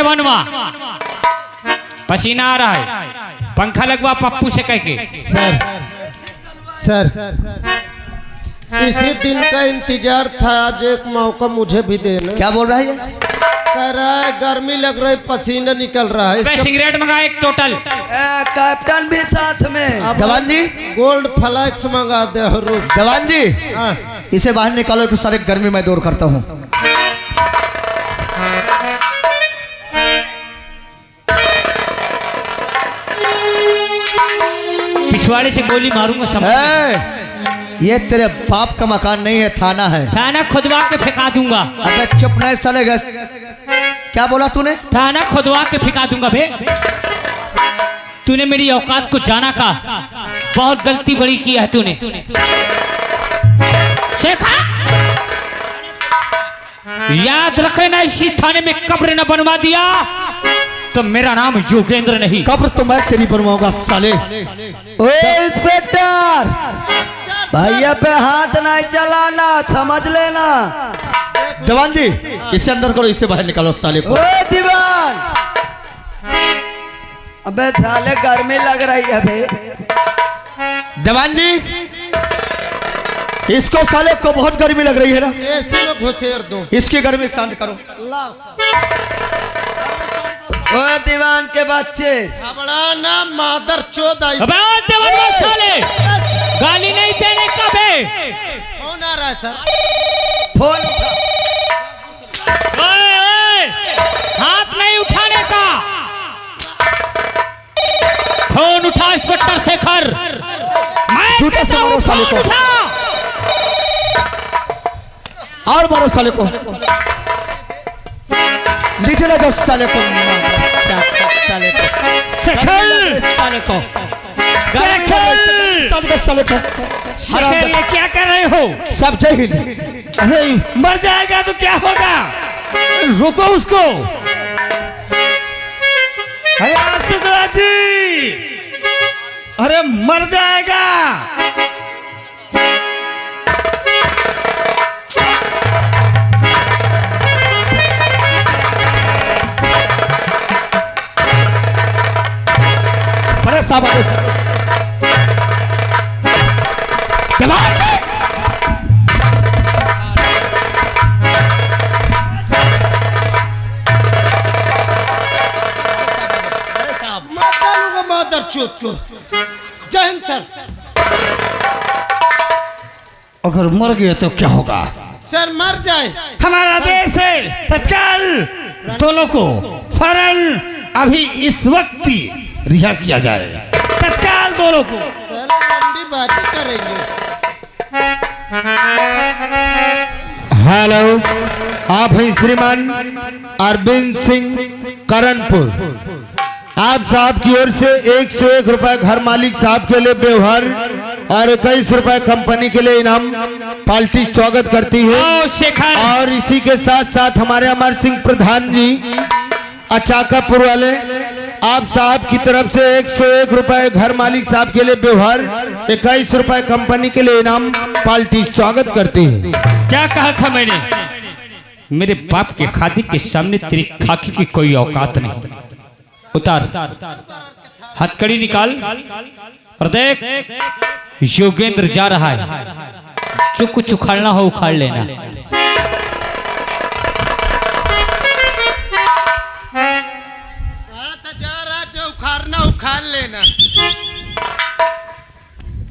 देवनवा, पसीना आ रहा है, पंखा लगवा पप्पू से कह के। सर इसी दिन का इंतजार था, आज एक मौका मुझे भी देना। क्या बोल रहा है ये? कह रहा है गर्मी लग रही, पसीना निकल रहा है। सिगरेट मंगा एक टोटल। कैप्टन भी साथ में। जवान जी गोल्ड फ्लैक्स मंगा दे। जवान जी इसे बाहर निकालो कि सारे गर्मी में दूर करता हूँ। पिछवाड़े से गोली मारूंगा समझ। ये तेरे बाप का मकान नहीं है, थाना है। थाना खुदवा के फेंका दूंगा। अबे चुप नहीं साले। क्या बोला तूने? थाना खुदवा के फेंका दूंगा बे। तूने मेरी औकात को जाना का, बहुत गलती बड़ी की है तूने। शेखा याद रखना, इसी थाने में कब्र न बनवा दिया तो मेरा नाम योगेंद्र नहीं। कब्र तो मैं तेरी बनवाऊंगा साले। ओए इंस्पेक्टर, भैया पे हाथ नहीं चलाना, समझ लेना। जवान जी इसे अंदर करो, इससे बाहर निकालो साले को। ओए दीवान, अबे साले गर्मी लग रही है बे। जवान जी इसको साले को बहुत गर्मी लग रही है ना, ऐसे में घुसेर दो। इसकी गर्मी शांत करो। ओए दीवान के बच्चे, बड़ा ना मादर चोदा। साले गाली नहीं देने का बे। कौन आ रहा है सर? फोन उठा। ओए, हाथ नहीं उठाने का। फोन उठा इंस्पेक्टर शेखर। जूते से मारो साले को, और मारो साले को, नीचे ले जाओ साले को, साले को, साले को, साले को। शेखर ये क्या कर रहे हो? सब जय हिंद। मर जाएगा तो क्या होगा? रोको उसको। शुक्ला जी, अरे मर जाएगा। बड़े साहब मादर चोद को। जय हिंद सर। अगर मर गया तो क्या होगा? सर मर जाए, हमारा देश है। तत्काल दोनों को फौरन अभी इस वक्त ही रिहा किया जाए। तत्काल दोनों को। सर लंबी बातें करेंगे। हेलो, आप हैं श्रीमान अरविंद सिंह करणपुर। आप साहब की ओर से 101 रुपए घर मालिक साहब के लिए व्यवहार और 21 रुपए कंपनी के लिए इनाम पार्टी स्वागत करती है। और इसी के साथ साथ हमारे अमर सिंह प्रधान जी अचाकापुर वाले, आप साहब की तरफ से 101 रुपए घर मालिक साहब के लिए व्यवहार, 21 रुपए कंपनी के लिए इनाम पार्टी स्वागत करती है। क्या कहा था मैंने? मेरे बाप के खादी के सामने तेरी खाकी की कोई औकात नहीं। उतार, हथकड़ी निकाल और देख, योगेंद्र जा रहा है। जो कुछ उखाड़ना हो उखाड़ लेना। जा रहा, जो उखाड़ना उखाड़ लेना।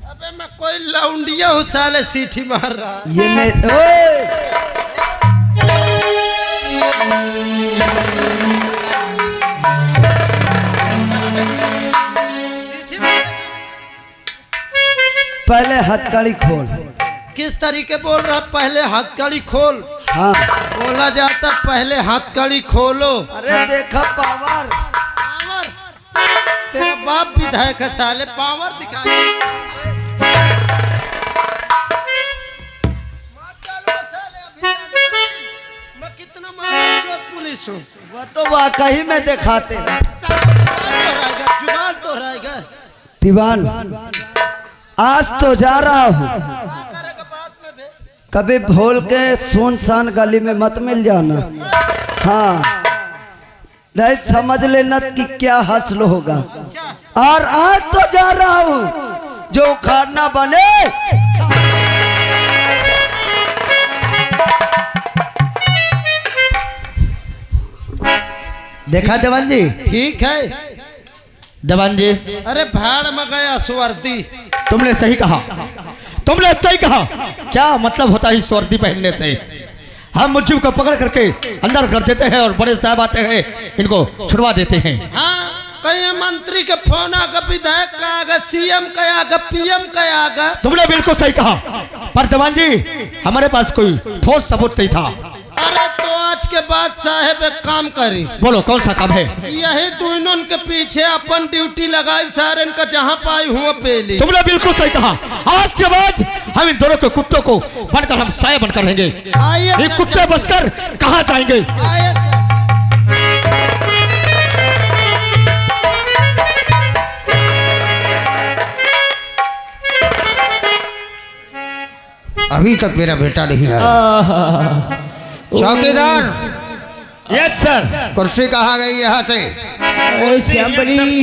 अबे मैं कोई लौंडिया हूँ साले, सीटी मार रहा। ये मैं पहले हथकड़ी खोल। किस तरीके बोल रहा? पहले हथकड़ी खोल। हाँ बोला जाता पहले हथकड़ी खोलो। अरे देखा पावर। पावर? तेरा बाप विधायक है साले, पावर दिखा। मैं कितना महाचोद पुलिस हूँ। वो तो वाकई में दिखाते। जुबान तो रहेगा। दीवान आज तो जा रहा हूँ, कभी भूल के सुनसान गली में मत मिल जाना। हाँ नहीं समझ लेना कि क्या हासिल होगा। और आज तो जा रहा हूँ, जो खाना बने देखा देवान जी? ठीक है। देवान जी अरे भाड़ में गया स्वर्दी। तुमने सही कहा, तुमने सही कहा। क्या मतलब होता है इस वर्दी पहनने से? हम मुझे को पकड़ करके अंदर कर देते हैं और बड़े साहब आते हैं, इनको छुड़वा देते हैं। हाँ, कहीं मंत्री के फोन आगा, विधायक का आगा, सीएम का आगा, पीएम का आगा। तुमने बिल्कुल सही कहा, पर देवान जी हमारे पास कोई ठोस सबूत नहीं था। अरे तो आज के बाद साहेब एक काम करी। बोलो कौन सा काम है? यही दोनों के पीछे अपन ड्यूटी लगाई, सारे का जहाँ पाई हुआ पेली। तुमने बिल्कुल सही कहा। आज के बाद हम इन दोनों के कुत्तों को बनकर हम साय बनकर रहेंगे। आइए ये कुत्ते बचकर कहाँ जाएंगे? आइए। अभी तक मेरा बेटा नहीं आया। चौकीदार, यस सर। कुर्सी कहाँ गई यहाँ से?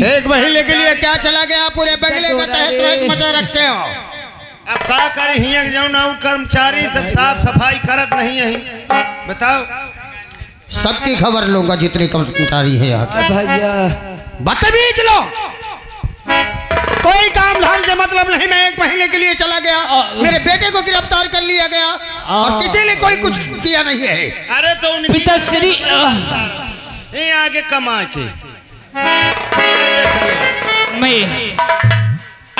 एक महीने के लिए क्या चला गया? पूरे बंगले का तहस मचा रखते हो। अब का करे हियां जो ना कर्मचारी सब साफ सफाई करत नहीं है। बताओ, सबकी खबर लूंगा जितने कर्मचारी है यहाँ के। भैया बदतमीज लोग, कोई काम धाम से मतलब नहीं। मैं एक महीने के लिए चला गया, मेरे बेटे को गिरफ्तार कर लिया गया और किसी ने कोई कुछ किया नहीं है। अरे तो उनकी पिताश्री ये आगे कमा के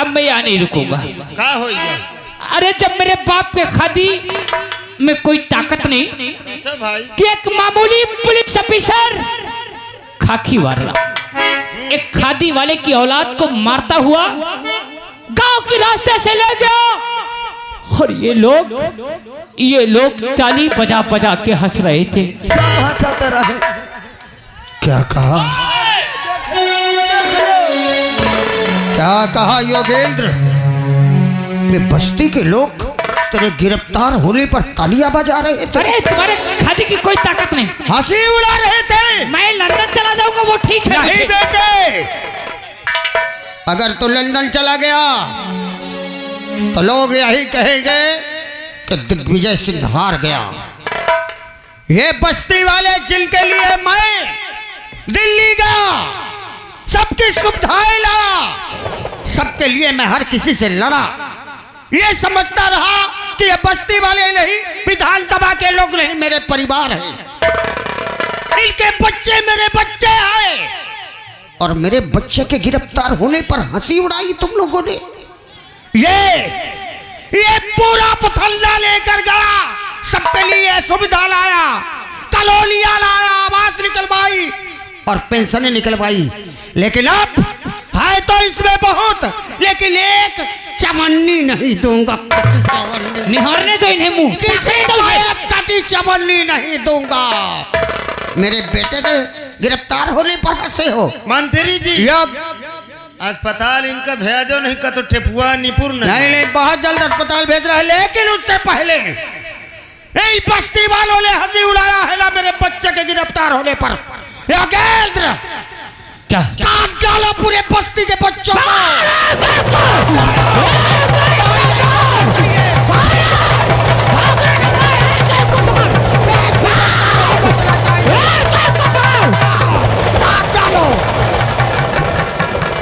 मैं यहाँ नहीं रुकूंगा। का हो गया? अरे जब मेरे बाप के खादी में कोई ताकत नहीं कैसे भाई? कि एक मामूली पुलिस ऑफिसर खाकी वाला एक खादी वाले की औलाद को मारता हुआ गांव के रास्ते से ले गया, और ये लोग ताली बजा बजा के हंस रहे थे। सब हंसाते रहे। क्या कहा? क्या कहा योगेंद्र? वे बस्ती के लोग तेरे गिरफ्तार होने पर तालियां बजा रहे थे। अरे तुम्हारे खादी की कोई ताकत नहीं, हंसी उड़ा रहे थे। मैं लंदन चला जाऊंगा वो ठीक है। नहीं बेटे, अगर तू लंदन चला गया तो लोग यही कहेंगे कि दिग्विजय सिंह हार गया। ये बस्ती वाले जिनके लिए मैं दिल्ली गया, सबकी सुविधाएं लाया, सबके लिए मैं हर किसी से लड़ा, ये समझता रहा कि ये बस्ती वाले नहीं, विधानसभा के लोग नहीं, मेरे परिवार हैं। इनके बच्चे मेरे बच्चे आए और मेरे बच्चे के गिरफ्तार होने पर हंसी उड़ाई तुम लोगों ने। ये पूरा पथल्ला लेकर गया, सबके लिए सुविधा लाया, कॉलोनियां लाया, आवास निकलवाई और पेंशनें निकलवाई। लेकिन अब है तो इसमें बहुत, लेकिन एक चवन्नी नहीं दूंगा। कटी चवन्नी निहारने दो इन्हें मुंह। किसी को एक कटी चवन्नी नहीं दूंगा। मेरे बेटे के गिरफ्तार होने पर हंसे हो। मंत्री जी, अस्पताल इनका भेजो नहीं का तो टेपुआ निपुर नहीं, बहुत जल्द अस्पताल भेज रहे हैं, लेकिन उससे पहले बस्ती वालों ने हंसी उड़ाया है ना मेरे बच्चे के गिरफ्तार होने पर। योगेंद्र, क्या काट डालो पूरे बस्ती के बच्चों को।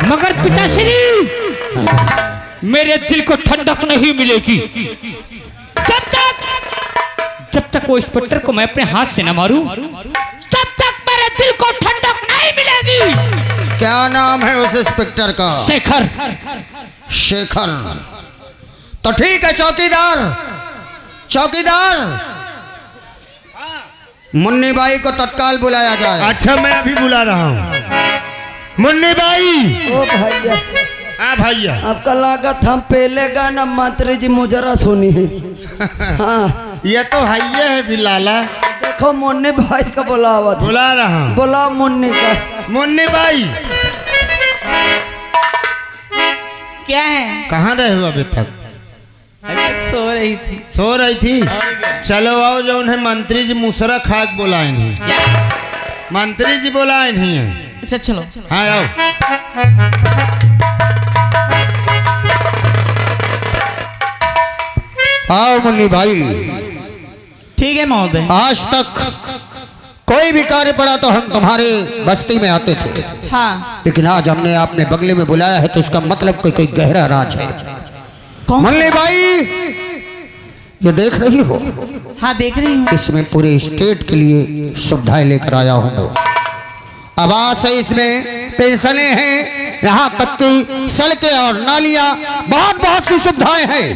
मगर पिताश्री, मेरे दिल को ठंडक नहीं मिलेगी जब तक वो इंस्पेक्टर को मैं अपने हाथ से न मारूं, तब तक मेरे दिल को ठंडक नहीं मिलेगी। क्या नाम है उस इंस्पेक्टर का? शेखर। शेखर, तो ठीक है चौकीदार। चौकीदार, मुन्नी बाई को तत्काल बुलाया जाए। अच्छा मैं अभी बुला रहा हूँ। मुन्नी बाई। ओ भैया, हाँ भैया, आपका लागत हम पहले गाना मंत्री जी मुजरा सुनी है। हाँ, ये तो हैये है बिलाला। देखो मुन्नी भाई का बुलावा था। बुला रहा हूँ। बुलाओ मुन्नी का। मुन्नी बाई, क्या है? कहाँ रहे हो अभी तक? अभी तक सो रही थी। सो रही थी? चलो आओ, जो उन्हें मंत्री जी मुसरा खाक बुलाए हैं। मंत्री जी बोला नहीं है। अच्छा चलो। हाँ आओ। आओ मुन्नी भाई। ठीक है महोदय। आज तक कोई भी कार्य पड़ा तो हम तुम्हारे बस्ती में आते थे, हाँ। लेकिन आज हमने आपने बगले में बुलाया है तो इसका मतलब कोई गहरा राज है। कौन? मुन्नी भाई ये देख रही हो? हाँ देख रही हूँ। इसमें पूरे स्टेट के लिए सुविधाएं लेकर आया हूँ मैं। आवास है, इसमें पेंशनें हैं, यहाँ तक की सड़कें और नालियां, बहुत बहुत सी सुविधाएं हैं।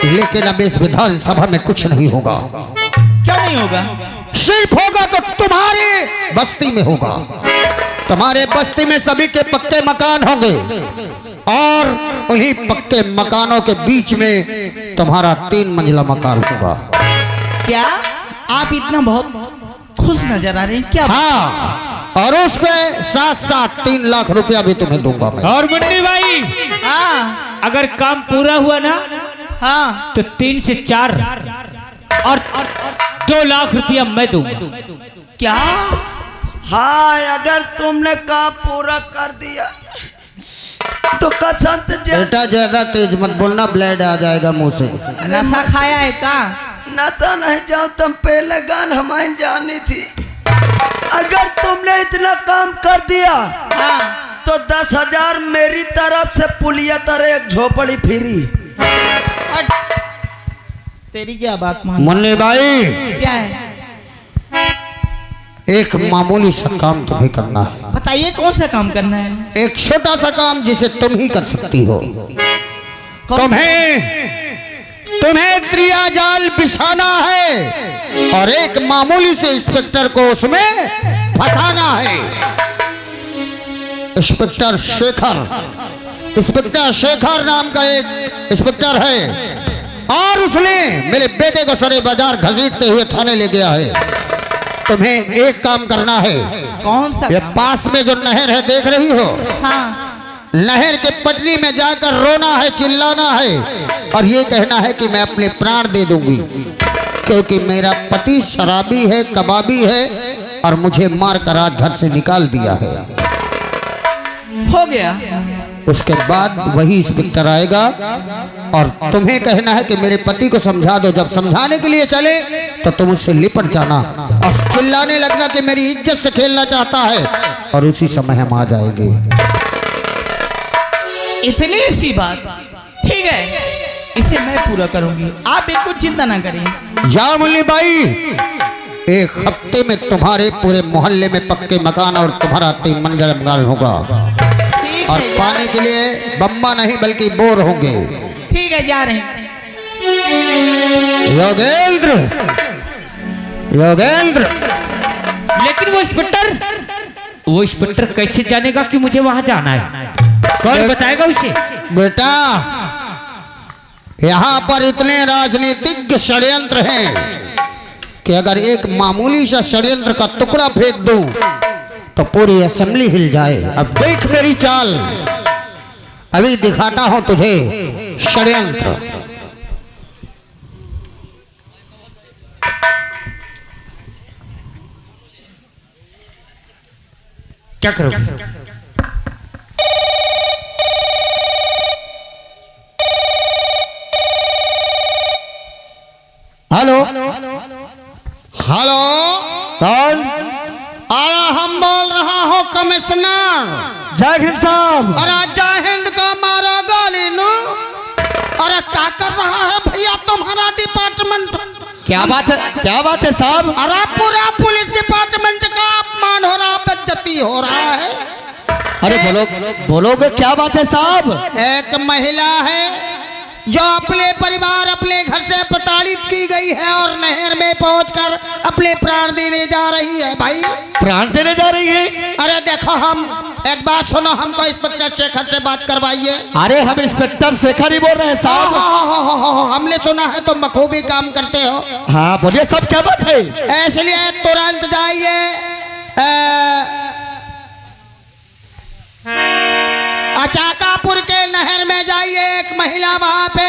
लेकिन अब इस विधानसभा में कुछ नहीं होगा। क्यों नहीं होगा? सिर्फ होगा तो तुम्हारे बस्ती में होगा। तुम्हारे बस्ती में सभी के पक्के मकान होंगे और उन्हीं पक्के मकानों के बीच में तुम्हारा 3 मंजिला मकान होगा। क्या आप इतना बहुत खुश नजर आ रहे हैं क्या? हाँ, और उसके साथ साथ 3 लाख रुपया भी तुम्हें दूंगा मैं। और मुन्नी भाई हाँ अगर काम पूरा हुआ ना हाँ तो 3 से 4 और 2 लाख रुपया मैं दूंगा। क्या? हाँ, अगर तुमने काम पूरा कर दिया तो कसम से बेटा ज्यादा तेज मत बोलना, ब्लेड आ जाएगा मुंह से। नशा खाया है का? नशा नहीं जाओ, तुम पहले गान हमारी जानी थी। अगर तुमने इतना काम कर दिया हाँ। तो 10,000 मेरी तरफ से पुलिया तरह एक झोपड़ी फ्री। तेरी क्या बात मान? मुन्नी भाई क्या है? एक मामूली सा काम तुम्हें करना है। बताइए कौन सा काम करना है? एक छोटा सा काम जिसे तुम ही कर सकती हो। कौन सा? तुम्हें त्रिया जाल बिछाना है और एक मामूली से इंस्पेक्टर को उसमें फंसाना है। इंस्पेक्टर शेखर नाम का एक इंस्पेक्टर है और उसने मेरे बेटे को सरे बाजार घसीटते हुए थाने ले गया है। तुम्हें एक काम करना है। कौन सा ये काम? पास में जो नहर है देख रही हो, हाँ। नहर के पटरी में जाकर रोना है, चिल्लाना है और ये कहना है कि मैं अपने प्राण दे दूंगी क्योंकि मेरा पति शराबी है, कबाबी है और मुझे मार कर आज घर से निकाल दिया है। हो गया। उसके बाद वही इंस्पेक्टर आएगा और तुम्हें कहना है कि मेरे पति को समझा दो। जब समझाने के लिए चले तो तुम उससे लिपट जाना और चिल्लाने लगना कि मेरी इज्जत से खेलना चाहता है और उसी समय हम आ जाएंगे। इतनी सी बात? ठीक है, इसे मैं पूरा करूंगी, आप बिल्कुल चिंता ना करिए। जा मुन्नी भाई, 1 हफ्ते में तुम्हारे पूरे मोहल्ले में पक्के मकान और तुम्हारा 3 मंजिला मकान होगा ठीक और है, पानी के लिए बम्बा नहीं बल्कि बोर होंगे। ठीक है, जा रहे हैं। योगेंद्र लेकिन वो इंस्पेक्टर कैसे जानेगा कि मुझे वहां जाना है? कौन बताएगा उसे? बेटा, यहाँ पर इतने राजनीतिज्ञ षड्यंत्र हैं कि अगर एक मामूली सा षड्यंत्र का टुकड़ा फेंक दूं तो पूरी असेंबली हिल जाए। अब देख मेरी चाल, अभी दिखाता हूं तुझे षड्यंत्र। क्या करोगे? हेलो हेलो, कौन? अरे हम बोल रहा हूँ कमिश्नर। जय हिंद साहब। अरे जय हिंद का मारा गाली नु। अरे क्या कर रहा है भैया तुम्हारा डिपार्टमेंट? क्या बात है साहब? अरे पूरा पुलिस डिपार्टमेंट का अपमान हो रहा, बेइज्जती हो रहा है। अरे बोलोगे क्या बात है साहब? एक महिला है जो अपने परिवार, अपने घर से प्रताड़ित की गई है और नहर में पहुंचकर अपने प्राण देने जा रही है। भाई प्राण देने जा रही है? अरे देखो, हम एक बात सुनो, हमको इंस्पेक्टर शेखर से बात करवाइए। अरे हम इंस्पेक्टर शेखर ही बोल रहे हैं साहब। हमने सुना है तुम बखूबी काम करते हो। हाँ बोलिए सब, क्या बात है? इसलिए तुरंत जाइए अचाकापुर के नहर में जाइए। एक महिला वहां पे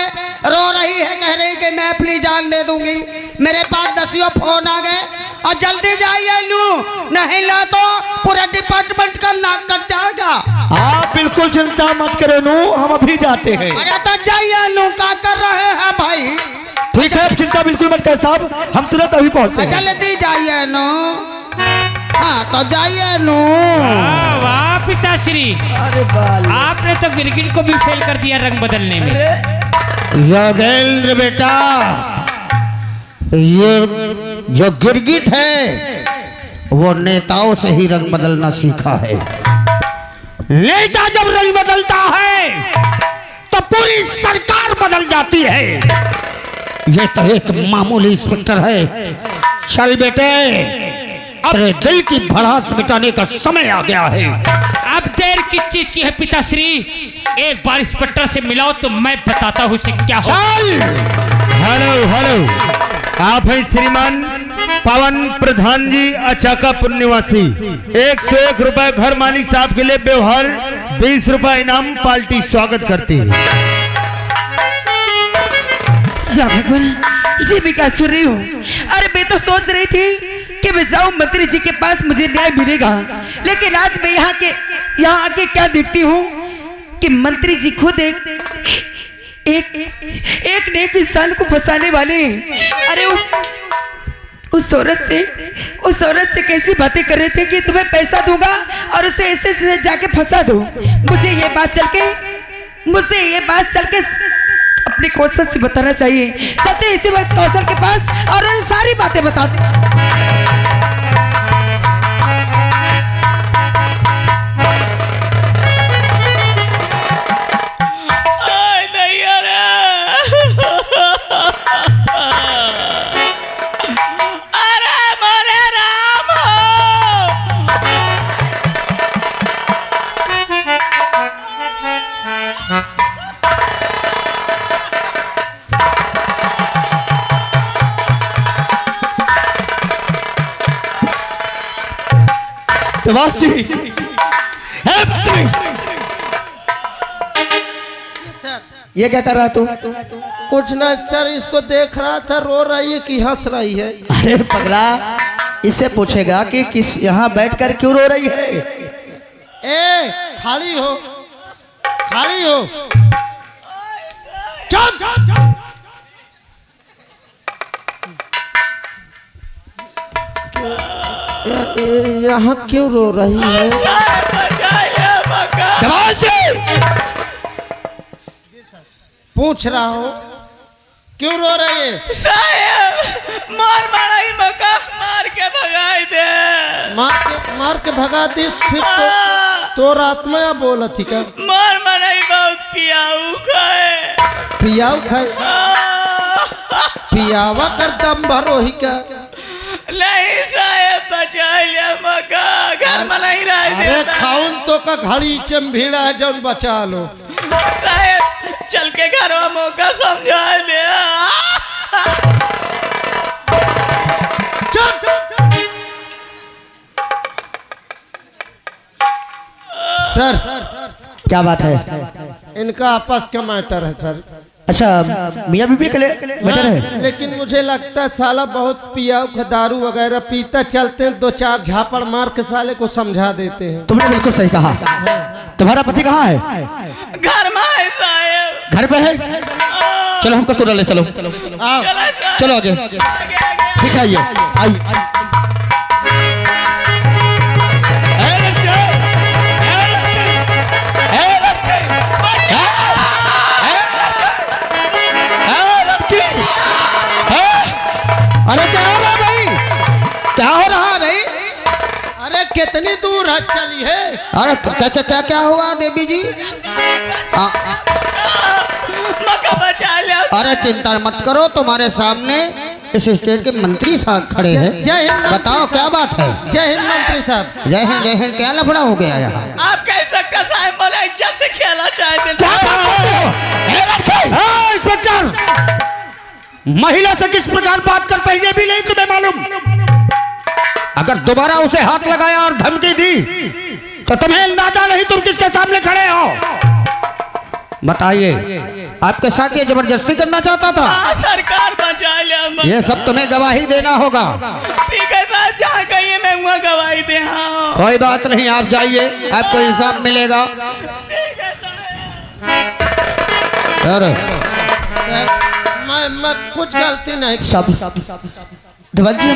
रो रही है, कह रही कि मैं अपनी जान दे दूंगी। मेरे पास 10 कैसियो फोन आ गए और जल्दी जाइए नू, नहीं ला तो पूरे डिपार्टमेंट का नाक कट जाएगा। आप बिल्कुल चिंता मत करो नू, हम अभी जाते हैं। अरे तो जाइए नू, क्या कर रहे हैं भाई? ठीक है, आप चिंता बिल्कुल मत कर साहब, हम तुरंत अभी पहुंचते हैं। जल्दी जाइए नू। हाँ तो जाइए नू। वाह वाह पिताश्री, अरे बाल आपने तो गिरगिट को भी फेल कर दिया रंग बदलने में। योगेंद्र बेटा, ये जो गिरगिट है वो नेताओं से ही रंग बदलना सीखा है। नेता जब रंग बदलता है तो पूरी सरकार बदल जाती है। ये तो एक मामूली इंस्पेक्टर है। चल बेटे, तेरे दिल की भड़ास मिटाने का समय आ गया है। अब देर किस चीज की है पिताश्री? एक बार इंस्पेक्टर से मिलाओ तो मैं बताता हूँ उसे क्या हो। चल। हेलो हेलो, आप हैं श्रीमान पवन प्रधान जी अचाकापुर निवासी। 101 रुपए घर मालिक साहब के लिए व्यवहार, 20 रुपए इनाम पार्टी स्वागत करती है। या भगवान, ये भी क्या सुन रही हूँ? अरे मैं तो सोच रही थी कि मैं जाऊं मंत्री जी के पास, मुझे न्याय मिलेगा, लेकिन आज मैं यहाँ आके क्या देखती हूँ कि मंत्री जी खुद एक नेक इंसान को फंसाने वाले हैं। अरे उस औरत से कैसी बातें कर रहे थे कि तुम्हें पैसा दूंगा और उसे ऐसे जाके फंसा दो। मुझे ये बात चल के अपने कौशल से बताना चाहिए। चलते इसी बात कौशल के पास और उन्हें सारी बातें बताते। देवास जी, है मंत्री, ये क्या कर रहा है तू? कुछ ना सर, इसको देख रहा था, रो रही है कि हंस रही है। अरे पगला, इससे पूछेगा कि किस यहाँ बैठकर क्यों रो रही है? ए खाली हो, खाली हो, चुप। यहाँ क्यों रो रही है? पूछ रहा हूँ क्यों रो रही है? साहब मार ही मका मार के भगाई दे। मार के भगा दी, फिर तो रात में या बोला थी क्या? मार ही बहुत पियाऊ खाए। पियाऊ खाए? पियावा कर दम भरो ही क्या? नहीं साहब, बचा लिया मका, घर में नहीं रह दे। अरे खाउन तो का घड़ी चमभीड़ा है जौन बचा लो। साहब चल के घर में मौका समझा दे। सर क्या बात है? इनका आपस का मैटर है सर। अच्छा, मियाँ बीबी के लिए मैटर है? लेकिन मुझे लगता है साला बहुत पिया, दारू वगैरह पीता, चलते हैं 2-4 झापड़ मार के साले को समझा देते हैं। तुमने बिल्कुल सही कहा। तुम्हारा पति कहाँ है? घर में है साहब। घर पे है? चलो हमको तुरंत ले चलो। आओ चलो आगे। ठीक है, ये आइए। अरे क्या हो रहा है भाई? क्या हो रहा है भाई? अरे कितनी दूर है चली है? अरे क्या क्या क्या क्या हुआ देवी जी? मका बचा लिया। अरे चिंता मत करो, तुम्हारे सामने इस स्टेट के मंत्री साहब खड़े हैं। जय हिंद। बताओ क्या बात है? जय हिंद मंत्री साहब। जय हिंद, जय हिंद। क्या लफड़ा हो गया यहाँ? आप कैसे कसाई बोले इज्जत से खेला चाहते थे? इंस्पेक्टर, महिला से किस प्रकार बात करते हैं ये भी नहीं तुम्हें मालूम? अगर दोबारा उसे हाथ लगाया और धमकी दी तो तुम्हें अंदाजा नहीं तुम किसके सामने खड़े हो। बताइए, आपके साथ ये जबरदस्ती करना चाहता था? सरकार बचा लिया। ये सब तुम्हें गवाही देना होगा। ठीक है साहब, जहाँ कहिए मैं वहाँ गवाही दे। हाँ कोई बात नहीं, आप जाइए, आपको इंसाफ मिलेगा। अरे मैं कुछ गलती नहीं। सब देवान जी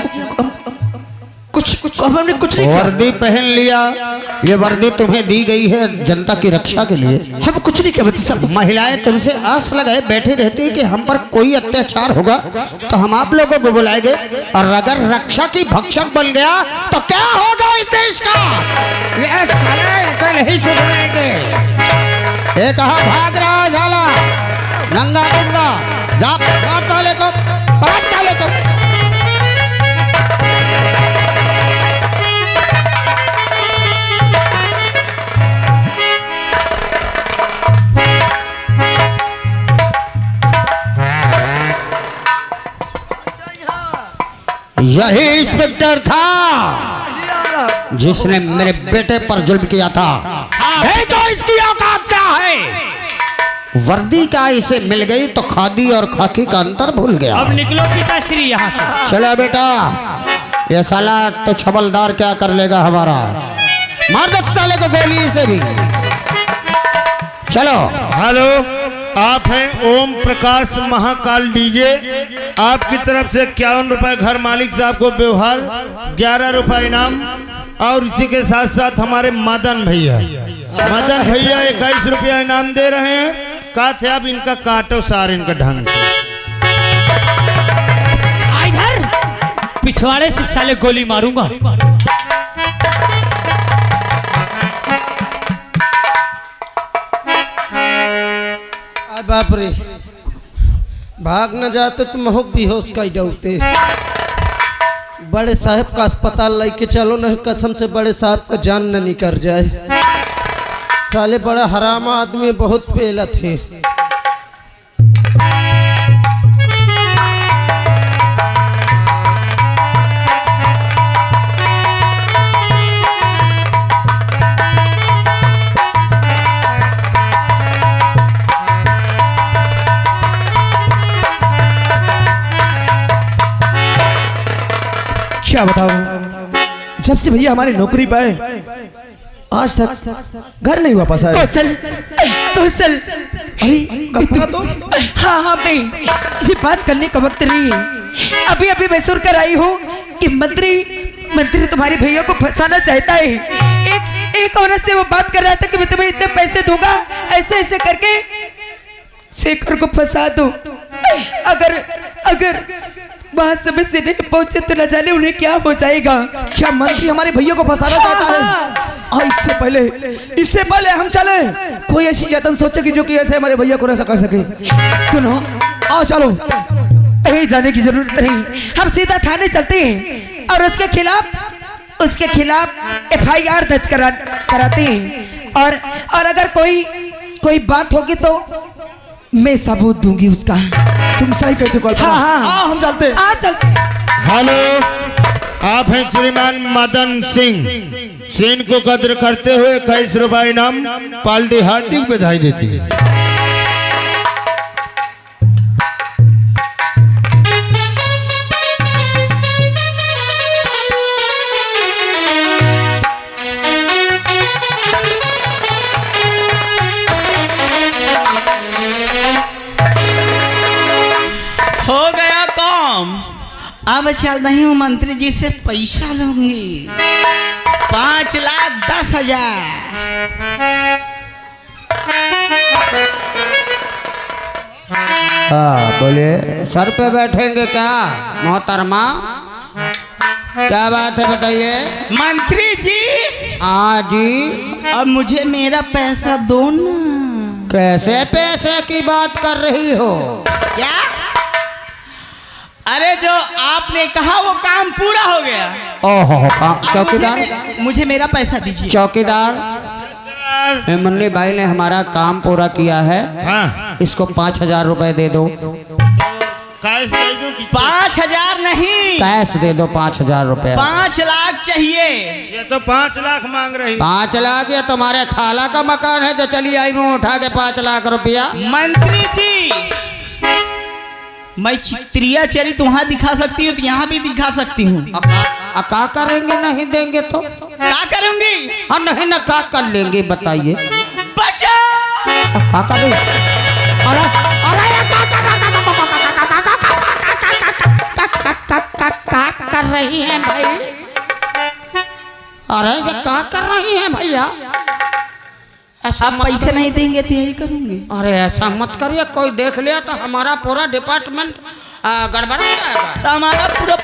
हमने कुछ नहीं किया। वर्दी पहन लिया, ये वर्दी तुम्हें दी गई है जनता की रक्षा के लिए। हम कुछ नहीं किया सब। महिलाएं तुमसे आस लगाए बैठी रहती है कि हम पर कोई अत्याचार होगा तो हम आप लोगों को बुलाएंगे, और अगर रक्षा की भक्षक बन गया तो क्या होगा इस देश का? ये साले ऐसे नहीं सुधरेंगे। ये कहाँ भाग रहा है साला नंगा टुंगा? जा पकड़ साले को, पकड़ साले को। यही इंस्पेक्टर था जिसने मेरे बेटे पर जुल्म किया था। देखो इसकी औकात क्या है। वर्दी का इसे मिल गई तो खादी और खाकी का अंतर भूल गया। अब निकलो पिताश्री यहाँ से। चलो बेटा, ये साला तो छबलदार क्या कर लेगा हमारा। मार दो साले को गोली से भी। चलो। हेलो, आप हैं ओम प्रकाश महाकाल डीजे। आपकी तरफ से 51 रुपए घर मालिक साहब को व्यवहार, 11 रुपए इनाम, और इसी के साथ साथ हमारे मदन भैया 21 रुपया इनाम दे रहे हैं। कहा थे अब इनका काटो सार इनका ढंग से। इधर पिछवाड़े से साले गोली मारूंगा। बाप रे, भाग न जाते तो महक बेहोश का डरते। बड़े साहब का अस्पताल लेके चलो, नहीं कसम से बड़े साहब का जान न निकल जाए। साले बड़ा हराम आदमी, बहुत पेला थे। क्या बताऊं, जब से भैया हमारी नौकरी पाए आज तक घर नहीं वापस आए। कौशल अरे कल्पना तो हाँ हाँ भाई, इसी बात करने का वक्त नहीं है। अभी अभी मैं सुन कर आई हूँ कि मंत्री तुम्हारे भैया को फंसाना चाहता है। एक औरत से वो बात कर रहा था कि मैं तुम्हें इतने पैसे दूंगा, ऐसे ऐसे करके शेखर को फंसा दो। अगर वहां समय से नहीं पहुंचे तो न जाने उन्हें क्या हो जाएगा। क्या मंत्री हमारे भैया को फंसाना चाहता है? इससे पहले हम चले, कोई ऐसी जतन सोचे कि जो कि ऐसे हमारे भैया को ऐसा कर सके। सुनो, आओ चलो। कहीं जाने की जरूरत नहीं, हम सीधा थाने चलते हैं और उसके खिलाफ FIR दर्ज कराते हैं। और अगर कोई बात होगी तो मैं सबूत दूंगी उसका। तुम सही कहते हो। हाँ, हम चलते हैं। चलते। हेलो, आप हैं श्रीमान मदन सिंह। सीन को कद्र करते हुए 21 रुपए इनाम, पार्टी हार्दिक बधाई देती है। हो गया काम। अब चल रही हूँ मंत्री जी से पैसा लूंगी, 5,10,000। हाँ बोलिए, सर पे बैठेंगे क्या मोहतरमा? क्या बात है बताइए। मंत्री जी, हाँ जी। अब मुझे मेरा पैसा दो ना। कैसे पैसे की बात कर रही हो? क्या? अरे जो आपने कहा वो काम पूरा हो गया। ओहो, चौकीदार, मुझे मेरा पैसा दीजिए। चौकीदार, मुन्नी भाई ने हमारा काम पूरा किया है। हाँ, इसको 5,000 रुपए दे दो। कैश दे दूं 5,000 नहीं, कैश दे दो 5,000 रुपया। 5 लाख चाहिए। ये तो 5 लाख मांग रही। 5 लाख? ये तुम्हारे खाला का मकान है जो चली आई मुंह उठा के 5 लाख रुपया। मंत्री जी, मैं चित्रिया चरित वहाँ दिखा सकती हूँ तो यहाँ भी दिखा सकती हूँ। का करेंगे? नहीं देंगे तो क्या करूंगी? हाँ नहीं ना, का कर लेंगे बताइए। बचा का करेंगे? अरे अरे क्या कर रही हैं भाई? अरे ये क्या कर रही हैं भैया? ऐसा आप पैसे नहीं देंगे तो यही करूंगी। अरे ऐसा मत करिए, कोई देख लिया तो हमारा पूरा डिपार्टमेंट गड़बड़ा जाएगा। तो हमारा पूरा